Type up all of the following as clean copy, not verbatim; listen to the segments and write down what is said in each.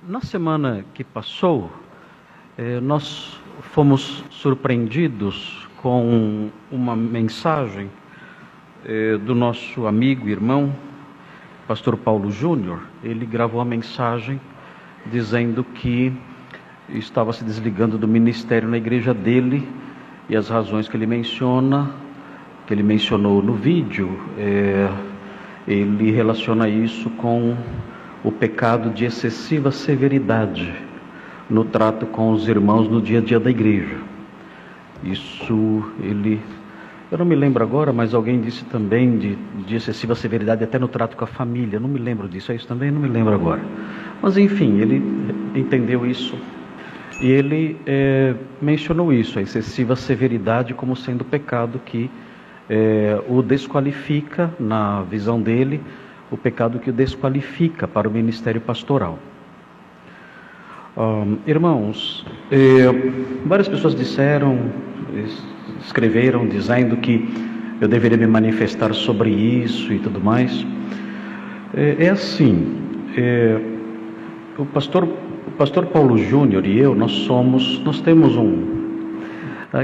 Na semana que passou, nós fomos surpreendidos com uma mensagem do nosso amigo e irmão, pastor Paulo Júnior. Ele gravou a mensagem dizendo que estava se desligando do ministério na igreja dele, e as razões que ele mencionou no vídeo, ele relaciona isso com o pecado de excessiva severidade no trato com os irmãos no dia a dia da igreja. Eu não me lembro agora, mas alguém disse também de excessiva severidade até no trato com a família. Não me lembro disso, é isso também? Não me lembro agora. Mas enfim, ele entendeu isso e ele mencionou isso, a excessiva severidade, como sendo pecado que o desqualifica, na visão dele, o pecado que o desqualifica para o ministério pastoral. Irmãos, várias pessoas escreveram dizendo que eu deveria me manifestar sobre isso e tudo mais. O pastor Paulo Júnior e eu, nós temos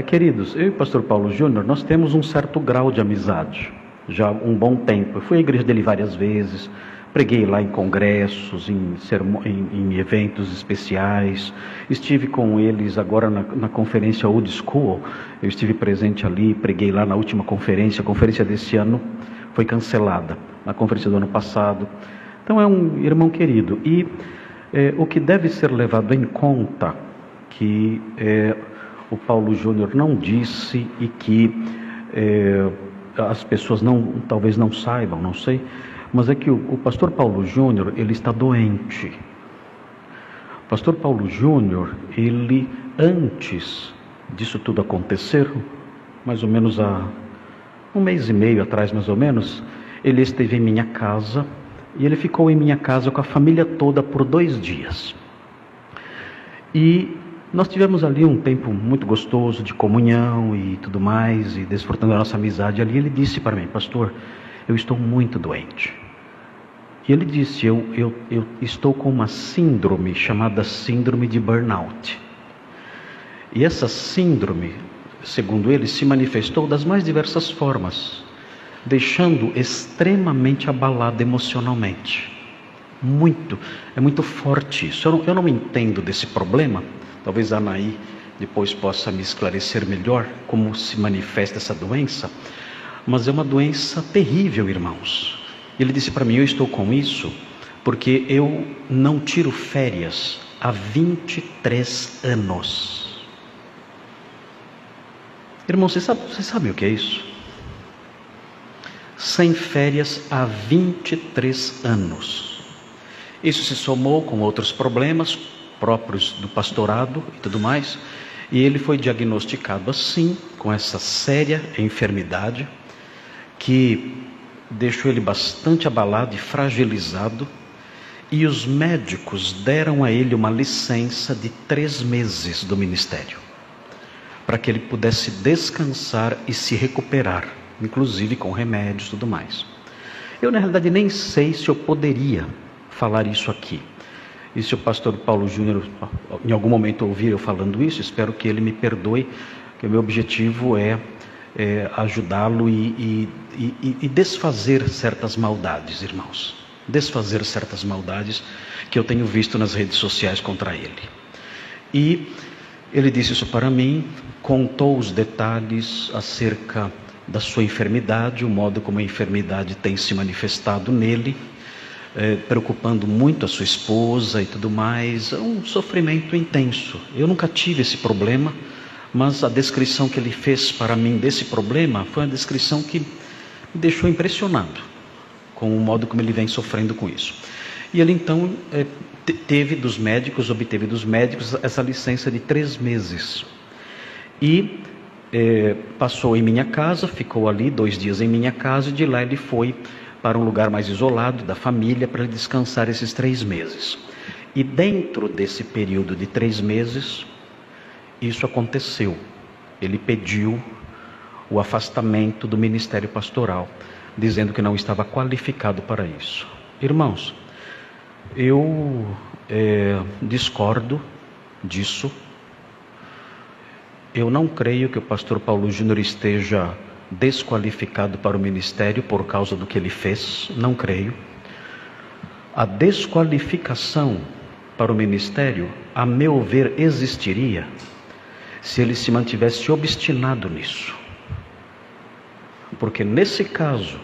queridos, eu e o pastor Paulo Júnior, nós temos um certo grau de amizade, já há um bom tempo. Eu fui à igreja dele várias vezes, preguei lá em congressos, em eventos especiais, estive com eles agora na conferência Old School, eu estive presente ali, preguei lá na última conferência. A conferência desse ano foi cancelada, na conferência do ano passado. Então é um irmão querido, e o que deve ser levado em conta, que o Paulo Júnior não disse e que as pessoas talvez não saibam, não sei, mas é que o pastor Paulo Júnior, ele está doente. O pastor Paulo Júnior, ele, antes disso tudo acontecer, mais ou menos há um mês e meio atrás, mais ou menos, ele esteve em minha casa, e ele ficou em minha casa com a família toda por 2 dias. E nós tivemos ali um tempo muito gostoso de comunhão e tudo mais, e desfrutando da nossa amizade ali. Ele disse para mim: pastor, eu estou muito doente. E ele disse: eu estou com uma síndrome chamada síndrome de burnout. E essa síndrome, segundo ele, se manifestou das mais diversas formas, deixando extremamente abalado emocionalmente. É muito forte isso. Eu não entendo desse problema. Talvez a Anaí depois possa me esclarecer melhor como se manifesta essa doença. Mas é uma doença terrível, irmãos. Ele disse para mim: eu estou com isso porque eu não tiro férias há 23 anos. Irmãos, vocês sabem o que é isso? Sem férias há 23 anos. Isso se somou com outros problemas próprios do pastorado e tudo mais, e ele foi diagnosticado assim, com essa séria enfermidade, que deixou ele bastante abalado e fragilizado, e os médicos deram a ele uma licença de 3 meses do ministério, para que ele pudesse descansar e se recuperar, inclusive com remédios e tudo mais. Eu, na realidade, nem sei se eu poderia falar isso aqui. E se o pastor Paulo Júnior em algum momento ouvir eu falando isso, espero que ele me perdoe, que o meu objetivo é ajudá-lo e desfazer certas maldades, irmãos. Desfazer certas maldades que eu tenho visto nas redes sociais contra ele. E ele disse isso para mim, contou os detalhes acerca da sua enfermidade, o modo como a enfermidade tem se manifestado nele, preocupando muito a sua esposa e tudo mais. É um sofrimento intenso. Eu nunca tive esse problema, mas a descrição que ele fez para mim desse problema foi uma descrição que me deixou impressionado com o modo como ele vem sofrendo com isso. E ele então obteve dos médicos essa licença de 3 meses. E passou em minha casa, ficou ali 2 dias em minha casa, e de lá ele foi para um lugar mais isolado da família para descansar esses 3 meses. E dentro desse período de 3 meses, isso aconteceu. Ele pediu o afastamento do ministério pastoral, dizendo que não estava qualificado para isso. Irmãos, eu discordo disso. Eu não creio que o pastor Paulo Júnior esteja desqualificado para o ministério por causa do que ele fez. Não creio. A desqualificação para o ministério, a meu ver, existiria se ele se mantivesse obstinado nisso. Porque nesse caso,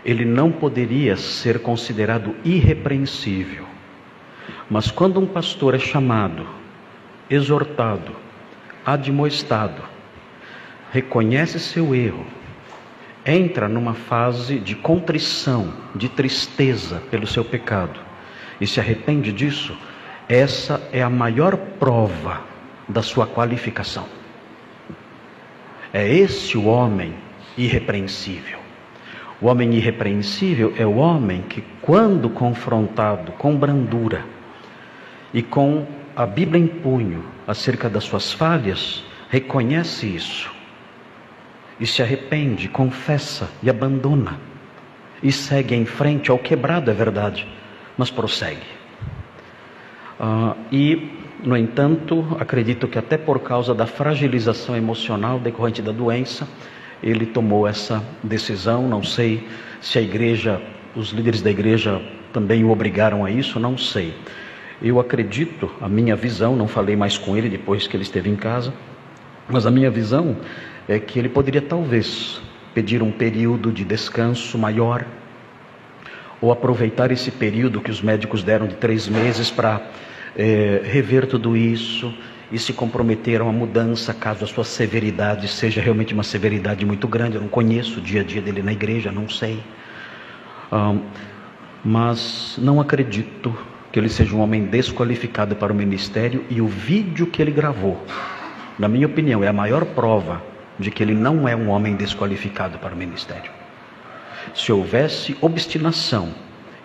ele não poderia ser considerado irrepreensível. Mas quando um pastor é chamado, exortado, admoestado, reconhece seu erro, entra numa fase de contrição, de tristeza pelo seu pecado e se arrepende disso, essa é a maior prova da sua qualificação. É esse o homem irrepreensível. O homem irrepreensível é o homem que, quando confrontado com brandura e com a Bíblia em punho acerca das suas falhas, reconhece isso e se arrepende, confessa e abandona e segue em frente. Ao quebrado, é verdade, mas prossegue. No entanto, acredito que até por causa da fragilização emocional decorrente da doença, ele tomou essa decisão. Não sei se a igreja, os líderes da igreja também o obrigaram a isso, não sei. Eu acredito, a minha visão, não falei mais com ele depois que ele esteve em casa, mas a minha visão é que ele poderia talvez pedir um período de descanso maior, ou aproveitar esse período que os médicos deram de 3 meses para rever tudo isso e se comprometeram à mudança, caso a sua severidade seja realmente uma severidade muito grande. Eu não conheço o dia a dia dele na igreja, não sei, mas não acredito que ele seja um homem desqualificado para o ministério. E o vídeo que ele gravou, na minha opinião, é a maior prova de que ele não é um homem desqualificado para o ministério. Se houvesse obstinação,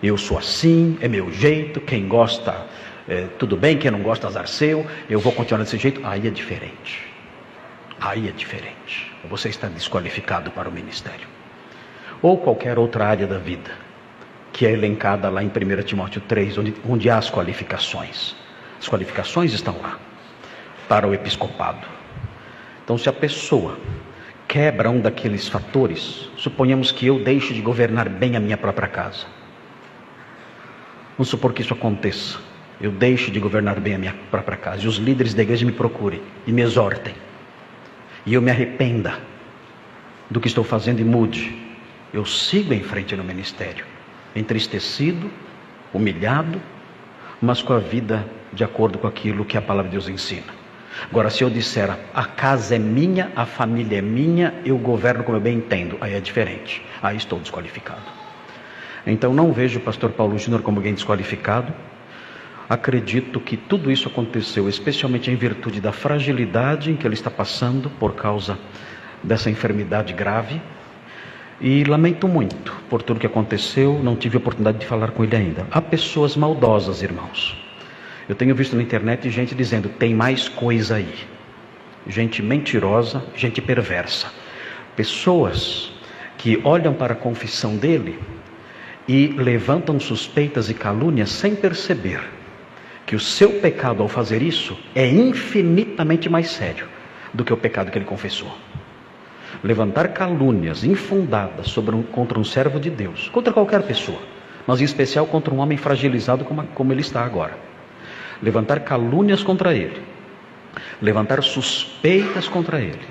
eu sou assim, é meu jeito, quem gosta, tudo bem, quem não gosta, azar seu, eu vou continuar desse jeito, aí é diferente. Aí é diferente. Você está desqualificado para o ministério. Ou qualquer outra área da vida, que é elencada lá em 1 Timóteo 3, onde há as qualificações. As qualificações estão lá, para o episcopado. Então, se a pessoa quebra um daqueles fatores, suponhamos que eu deixe de governar bem a minha própria casa. Vamos supor que isso aconteça. Eu deixo de governar bem a minha própria casa, e os líderes da igreja me procurem e me exortem, e eu me arrependa do que estou fazendo e mude. Eu sigo em frente no ministério, entristecido, humilhado, mas com a vida de acordo com aquilo que a palavra de Deus ensina. Agora, se eu disser, a casa é minha, a família é minha, eu governo como eu bem entendo, aí é diferente, aí estou desqualificado. Então não vejo o pastor Paulo Júnior como alguém desqualificado. Acredito que tudo isso aconteceu especialmente em virtude da fragilidade em que ele está passando por causa dessa enfermidade grave, e lamento muito por tudo que aconteceu. Não tive a oportunidade de falar com ele ainda. Há pessoas maldosas, irmãos. Eu tenho visto na internet gente dizendo, tem mais coisa aí. Gente mentirosa, gente perversa. Pessoas que olham para a confissão dele e levantam suspeitas e calúnias sem perceber que o seu pecado ao fazer isso é infinitamente mais sério do que o pecado que ele confessou. Levantar calúnias infundadas contra um servo de Deus, contra qualquer pessoa, mas em especial contra um homem fragilizado como ele está agora. Levantar calúnias contra ele, levantar suspeitas contra ele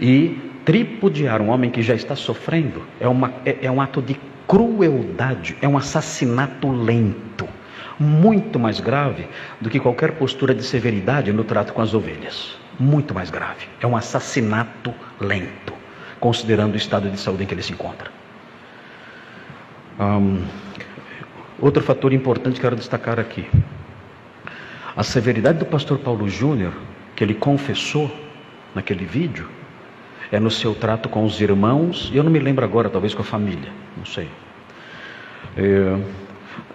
e tripudiar um homem que já está sofrendo é um ato de crueldade, é um assassinato lento, muito mais grave do que qualquer postura de severidade no trato com as ovelhas. Muito mais grave, é um assassinato lento, considerando o estado de saúde em que ele se encontra. Outro fator importante que quero destacar aqui: a severidade do pastor Paulo Júnior, que ele confessou naquele vídeo, é no seu trato com os irmãos, e eu não me lembro agora, talvez com a família, não sei.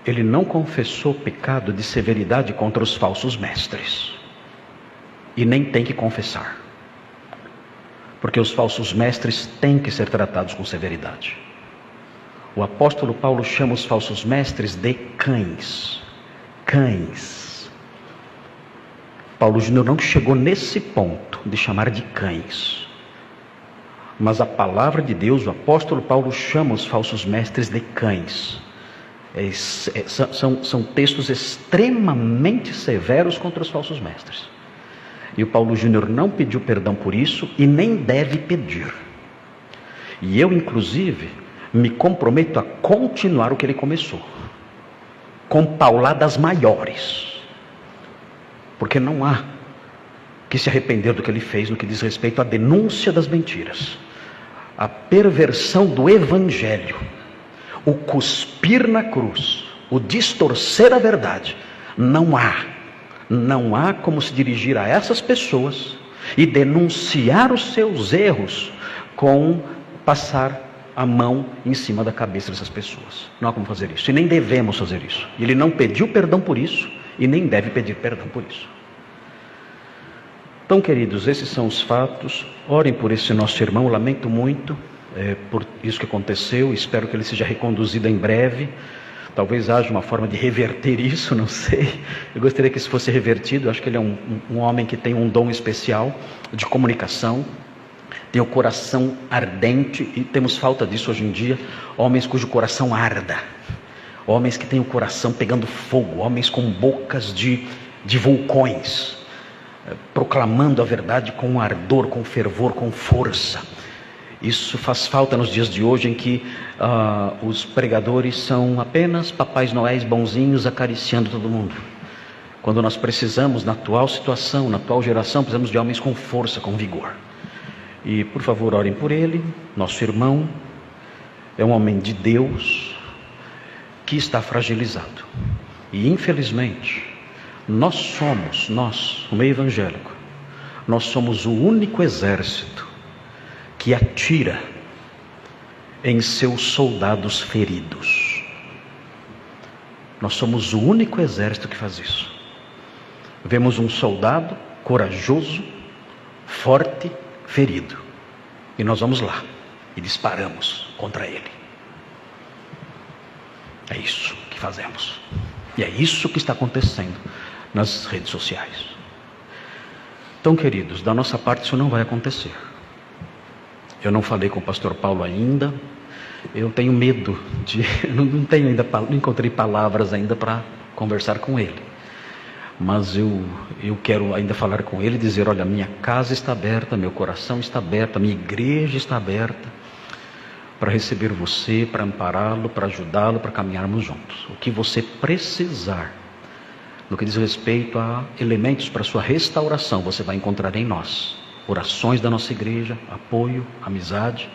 Ele não confessou pecado de severidade contra os falsos mestres, e nem tem que confessar, porque os falsos mestres têm que ser tratados com severidade. O apóstolo Paulo chama os falsos mestres de cães, cães. Paulo Júnior não chegou nesse ponto de chamar de cães. Mas a palavra de Deus, o apóstolo Paulo chama os falsos mestres de cães. São textos extremamente severos contra os falsos mestres. E o Paulo Júnior não pediu perdão por isso e nem deve pedir. E eu, inclusive, me comprometo a continuar o que ele começou, com pauladas maiores, porque não há que se arrepender do que ele fez no que diz respeito à denúncia das mentiras, a perversão do evangelho, o cuspir na cruz, o distorcer a verdade. Não há como se dirigir a essas pessoas e denunciar os seus erros com passar a mão em cima da cabeça dessas pessoas. Não há como fazer isso, e nem devemos fazer isso. Ele não pediu perdão por isso, e nem deve pedir perdão por isso. Então, queridos, esses são os fatos. Orem por esse nosso irmão. Lamento muito por isso que aconteceu. Espero que ele seja reconduzido em breve. Talvez haja uma forma de reverter isso, não sei. Eu gostaria que isso fosse revertido. Eu acho que ele é um homem que tem um dom especial de comunicação, tem o coração ardente, e temos falta disso hoje em dia. Homens cujo coração arda, homens que têm o coração pegando fogo, homens com bocas de vulcões, proclamando a verdade com ardor, com fervor, com força. Isso faz falta nos dias de hoje, em que os pregadores são apenas papais noéis bonzinhos acariciando todo mundo. Quando nós precisamos, na atual situação, na atual geração, precisamos de homens com força, com vigor. E por favor, orem por ele. Nosso irmão é um homem de Deus que está fragilizado. E infelizmente, nós, o meio evangélico, nós somos o único exército que atira em seus soldados feridos. Nós somos o único exército que faz isso. Vemos um soldado corajoso, forte, ferido, e nós vamos lá e disparamos contra ele. É isso que fazemos, e é isso que está acontecendo nas redes sociais. Então, queridos, da nossa parte isso não vai acontecer. Eu não falei com o pastor Paulo ainda. Eu tenho medo não encontrei palavras ainda para conversar com ele. Mas eu quero ainda falar com ele e dizer: olha, minha casa está aberta, meu coração está aberto, a minha igreja está aberta para receber você, para ampará-lo, para ajudá-lo, para caminharmos juntos. O que você precisar, no que diz respeito a elementos para sua restauração, você vai encontrar em nós. Orações da nossa igreja, apoio, amizade,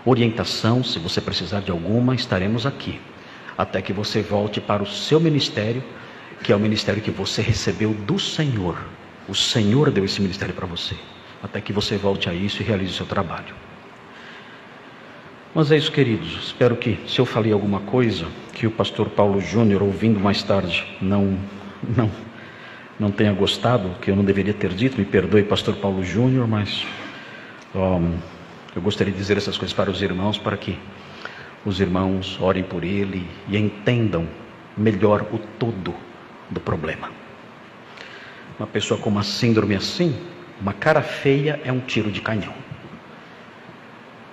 orientação. Se você precisar de alguma, estaremos aqui, até que você volte para o seu ministério, que é o ministério que você recebeu do Senhor. O Senhor deu esse ministério para você, até que você volte a isso e realize o seu trabalho. Mas é isso, queridos. Espero que, se eu falei alguma coisa que o pastor Paulo Júnior, ouvindo mais tarde, não tenha gostado, que eu não deveria ter dito, me perdoe, pastor Paulo Júnior, mas eu gostaria de dizer essas coisas para os irmãos, para que os irmãos orem por ele e entendam melhor o todo do problema. Uma pessoa com uma síndrome assim, uma cara feia é um tiro de canhão,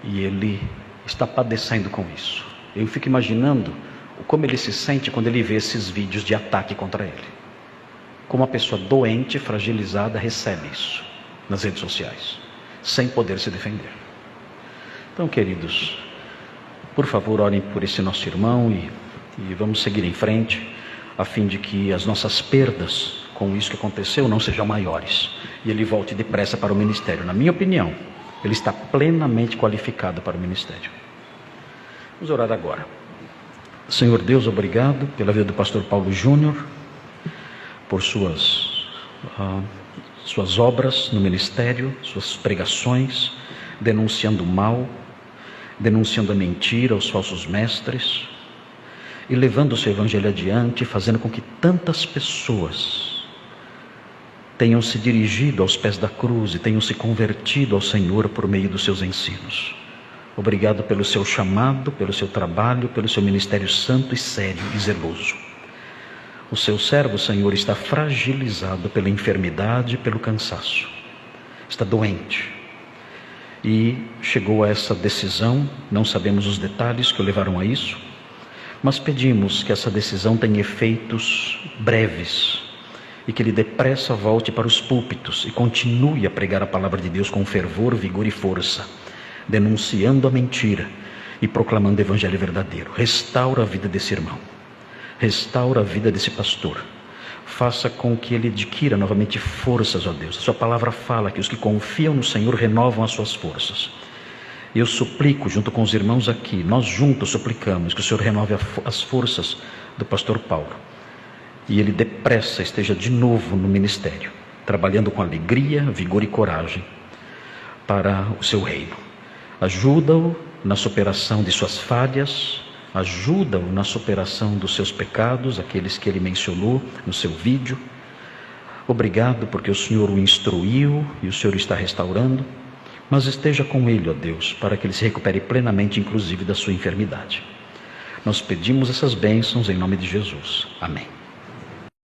e ele está padecendo com isso. Eu fico imaginando como ele se sente quando ele vê esses vídeos de ataque contra ele. Como uma pessoa doente, fragilizada, recebe isso nas redes sociais, sem poder se defender. Então, queridos, por favor, orem por esse nosso irmão e vamos seguir em frente, a fim de que as nossas perdas com isso que aconteceu não sejam maiores, e ele volte depressa para o ministério. Na minha opinião, ele está plenamente qualificado para o ministério. Vamos orar agora. Senhor Deus, obrigado pela vida do pastor Paulo Júnior, por suas obras no ministério, suas pregações, denunciando o mal, denunciando a mentira, os falsos mestres, e levando o seu evangelho adiante, fazendo com que tantas pessoas tenham se dirigido aos pés da cruz e tenham se convertido ao Senhor por meio dos seus ensinos. Obrigado pelo seu chamado, pelo seu trabalho, pelo seu ministério santo e sério e zeloso. O seu servo, Senhor, está fragilizado pela enfermidade e pelo cansaço. Está doente. E chegou a essa decisão, não sabemos os detalhes que o levaram a isso, mas pedimos que essa decisão tenha efeitos breves e que ele depressa volte para os púlpitos e continue a pregar a palavra de Deus com fervor, vigor e força, denunciando a mentira e proclamando o evangelho verdadeiro. Restaura a vida desse irmão, restaura a vida desse pastor, faça com que ele adquira novamente forças, ó Deus. A sua palavra fala que os que confiam no Senhor renovam as suas forças. Eu suplico junto com os irmãos aqui, nós juntos suplicamos que o Senhor renove as forças do pastor Paulo e ele depressa esteja de novo no ministério, trabalhando com alegria, vigor e coragem para o seu reino. Ajuda-o na superação de suas falhas, ajuda-o na superação dos seus pecados, aqueles que ele mencionou no seu vídeo. Obrigado porque o Senhor o instruiu e o Senhor está restaurando, mas esteja com ele, ó Deus, para que ele se recupere plenamente, inclusive da sua enfermidade. Nós pedimos essas bênçãos em nome de Jesus. Amém.